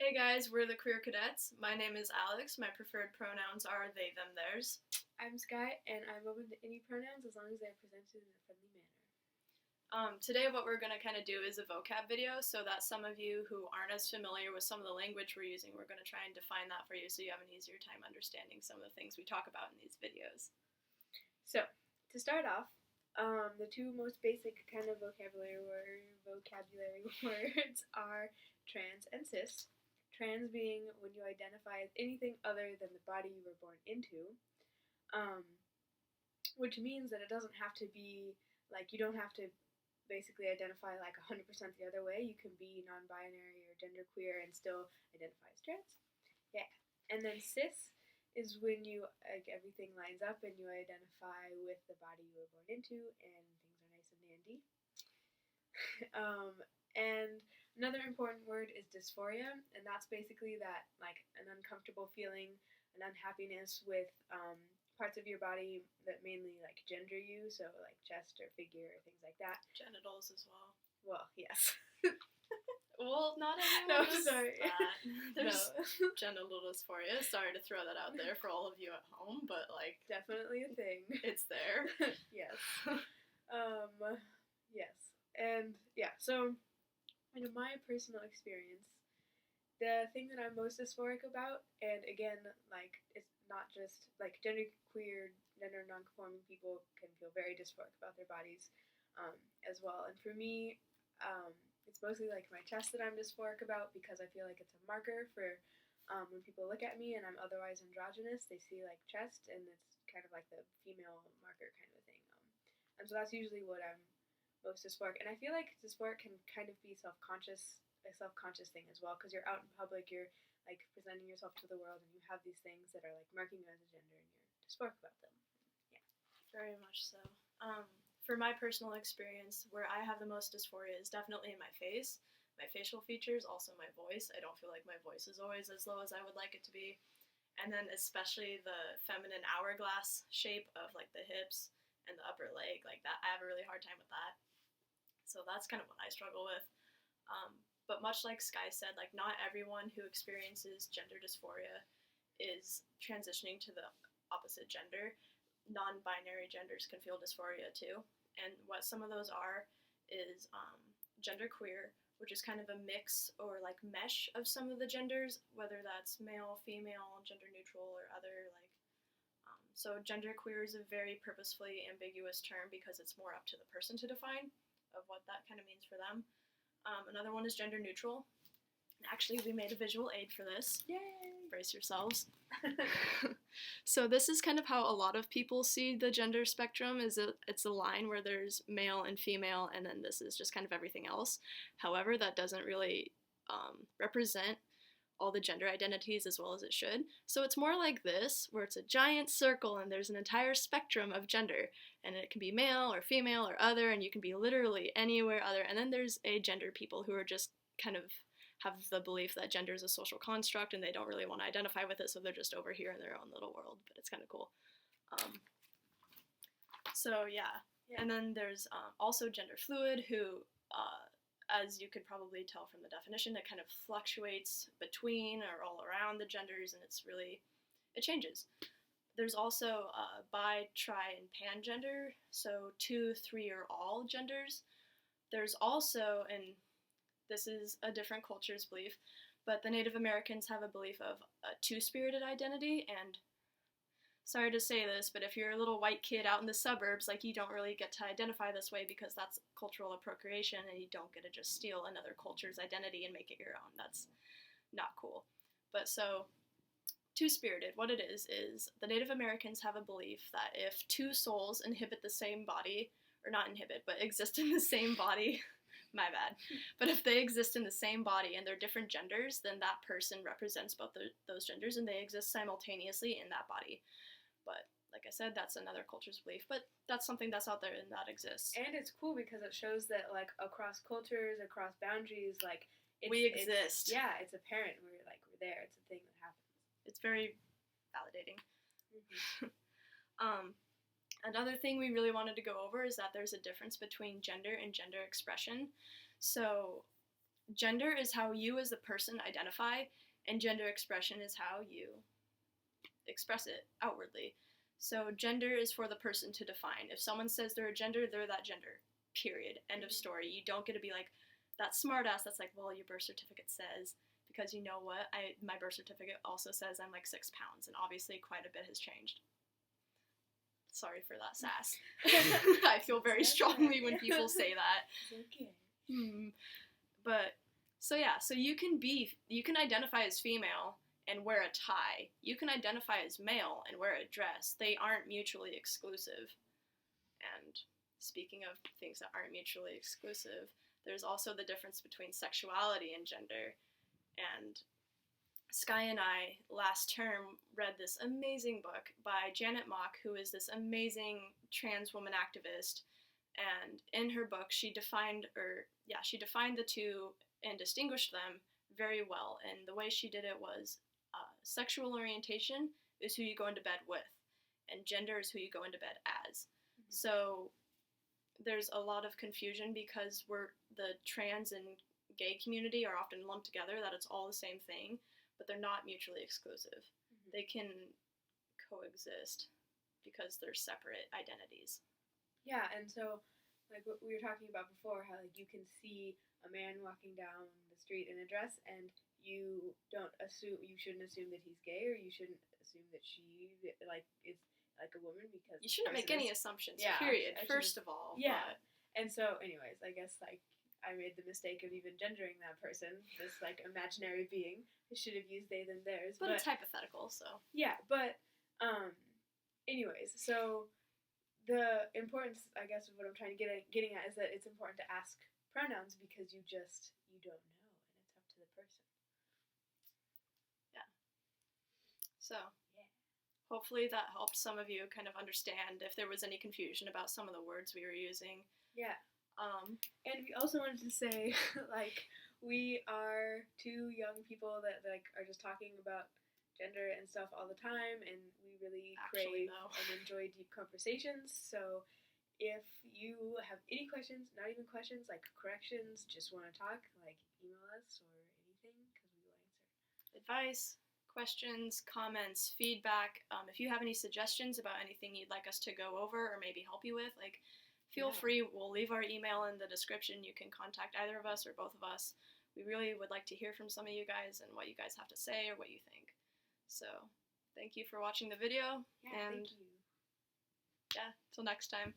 Hey guys, we're the QueerCadets. My name is Alex. My preferred pronouns are they, them, theirs. I'm Sky, and I'm open to any pronouns as long as they're presented in a friendly manner. Today what we're going to kind of do is a vocab video so that some of you who aren't as familiar with some of the language we're using, we're going to try and define that for you so you have an easier time understanding some of the things we talk about in these videos. So, to start off, the two most basic kind of vocabulary words are trans and cis. Trans being when you identify as anything other than the body you were born into, which means that it doesn't have to be, like, you don't have to basically identify like 100% the other way. You can be non-binary or genderqueer and still identify as trans. Yeah. And then cis is when you, like, everything lines up and you identify with the body you were born into and things are nice and dandy. And another important word is dysphoria, and that's basically that, like, an uncomfortable feeling, an unhappiness with parts of your body that mainly, like, gender you, so like chest or figure or things like that. Genitals as well. Well, yes. Well, not everyone No, does sorry. that. There's No. genital dysphoria. Sorry to throw that out there for all of you at home, but like Definitely a thing. it's there. Yes. Yes. And yeah, so in my personal experience, the thing that I'm most dysphoric about, and again, like, it's not just, like, genderqueer, gender non-conforming people can feel very dysphoric about their bodies as well. And for me, it's mostly like my chest that I'm dysphoric about because I feel like it's a marker for when people look at me and I'm otherwise androgynous, they see like chest and it's kind of like the female marker kind of a thing. And so that's usually what I'm most dysphoric. And I feel like dysphoric can kind of be a self-conscious thing as well, because you're out in public, you're like presenting yourself to the world and you have these things that are like marking you as a gender and you're dysphoric about them. Yeah. Very much so. For my personal experience, where I have the most dysphoria is definitely in my face, my facial features, also my voice. I don't feel like my voice is always as low as I would like it to be. And then especially the feminine hourglass shape of like the hips and the upper leg, like that, I have a really hard time with that. So that's kind of what I struggle with. But much like Sky said, like not everyone who experiences gender dysphoria is transitioning to the opposite gender. Non-binary genders can feel dysphoria too. And what some of those are is genderqueer, which is kind of a mix or like mesh of some of the genders, whether that's male, female, gender neutral, or other like. So genderqueer is a very purposefully ambiguous term because it's more up to the person to define of what that kind of means for them. Another one is gender neutral. Actually, we made a visual aid for this. Yay! Brace yourselves. So this is kind of how a lot of people see the gender spectrum, it's a line where there's male and female, and then this is just kind of everything else. However, that doesn't really represent all the gender identities as well as it should. So it's more like this, where it's a giant circle and there's an entire spectrum of gender, and it can be male or female or other, and you can be literally anywhere other. And then there's agender people who are just kind of have the belief that gender is a social construct and they don't really want to identify with it, so they're just over here in their own little world, but it's kind of cool. So yeah. And then there's also gender fluid, who as you could probably tell from the definition, it kind of fluctuates between or all around the genders, and it changes. There's also bi, tri, and pangender, so 2, 3, or all genders. There's also, and this is a different culture's belief, but the Native Americans have a belief of a two-spirited identity, and sorry to say this, but if you're a little white kid out in the suburbs, like, you don't really get to identify this way because that's cultural appropriation, and you don't get to just steal another culture's identity and make it your own. That's not cool. But so, two-spirited, what it is the Native Americans have a belief that if two souls inhabit the same body, or not inhabit, but exist in the same body, my bad, but if they exist in the same body and they're different genders, then that person represents both those genders and they exist simultaneously in that body. But like I said, that's another culture's belief, but that's something that's out there and that exists. And it's cool because it shows that, like, across cultures, across boundaries, like, we exist. It's apparent. We're there. It's a thing that happens. It's very validating. Mm-hmm. Another thing we really wanted to go over is that there's a difference between gender and gender expression. So gender is how you as the person identify, and gender expression is how you express it outwardly. So gender is for the person to define. If someone says they're a gender, they're that gender. Period. End of story. You don't get to be like that smartass that's like, well, your birth certificate says, because you know what? My birth certificate also says I'm like 6 pounds, and obviously quite a bit has changed. Sorry for that sass. I feel very strongly when people say that. It's okay. But so yeah, so you can identify as female and wear a tie. You can identify as male and wear a dress. They aren't mutually exclusive. And speaking of things that aren't mutually exclusive, there's also the difference between sexuality and gender. And Sky and I last term read this amazing book by Janet Mock, who is this amazing trans woman activist. And in her book, she defined the two and distinguished them very well. And the way she did it was sexual orientation is who you go into bed with, and gender is who you go into bed as. Mm-hmm. So there's a lot of confusion because the trans and gay community are often lumped together, that it's all the same thing, but they're not mutually exclusive. Mm-hmm. They can coexist because they're separate identities. Yeah, and so like what we were talking about before, how like you can see a man walking down the street in a dress, and you shouldn't assume that he's gay, or you shouldn't assume that she like is like a woman, because you shouldn't make any assumptions. Yeah, period. First of all. Yeah. But. And so, anyways, I guess like I made the mistake of even gendering that person, this like imaginary being. I should have used they them theirs. But it's hypothetical, so. Yeah, but anyways, so the importance, I guess, of what I'm trying to getting at is that it's important to ask pronouns, because you don't know, and it's up to the person. Yeah. So. Yeah. Hopefully that helped some of you kind of understand if there was any confusion about some of the words we were using. Yeah. And we also wanted to say, like, we are two young people that like are just talking about gender and stuff all the time, and we really crave and enjoy deep conversations. So if you have any questions, not even questions, like corrections, just want to talk, like email us or anything, because we will answer. Advice, questions, comments, feedback. If you have any suggestions about anything you'd like us to go over or maybe help you with, like, feel free. We'll leave our email in the description. You can contact either of us or both of us. We really would like to hear from some of you guys and what you guys have to say or what you think. So, thank you for watching the video. Yeah, and thank you. Yeah, till next time.